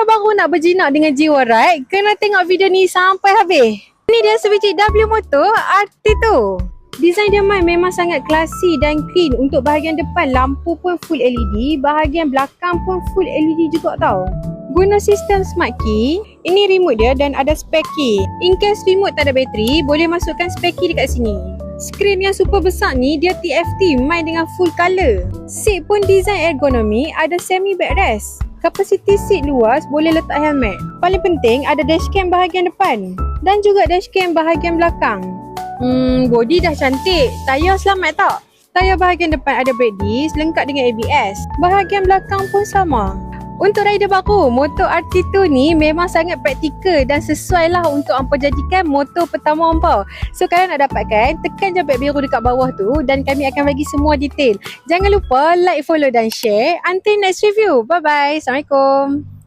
baru nak berjinak dengan jiwa ride, kena tengok video ni sampai habis. Ini dia sebiji W Motor RT2. Desain dia memang sangat classy dan clean. Untuk bahagian depan, lampu pun full LED. Bahagian belakang pun full LED juga tau. Guna sistem smart key. Ini remote dia dan ada spare key. In case remote tak ada bateri, boleh masukkan spare key dekat sini. Skrin yang super besar ni dia TFT, main dengan full color. Seat pun design ergonomi, ada semi backrest. Kapasiti seat luas, boleh letak helmet. Paling penting ada dashcam bahagian depan dan juga dashcam bahagian belakang. Body dah cantik. Tayar selamat tak? Tayar bahagian depan ada brake disc lengkap dengan ABS. Bahagian belakang pun sama. Untuk rider baru, motor RT2 ni memang sangat praktikal dan sesuai lah untuk hampa jadikan motor pertama hampa. So kalian nak dapatkan, tekan je beg biru dekat bawah tu dan kami akan bagi semua detail. Jangan lupa like, follow dan share. Until next review. Bye bye. Assalamualaikum.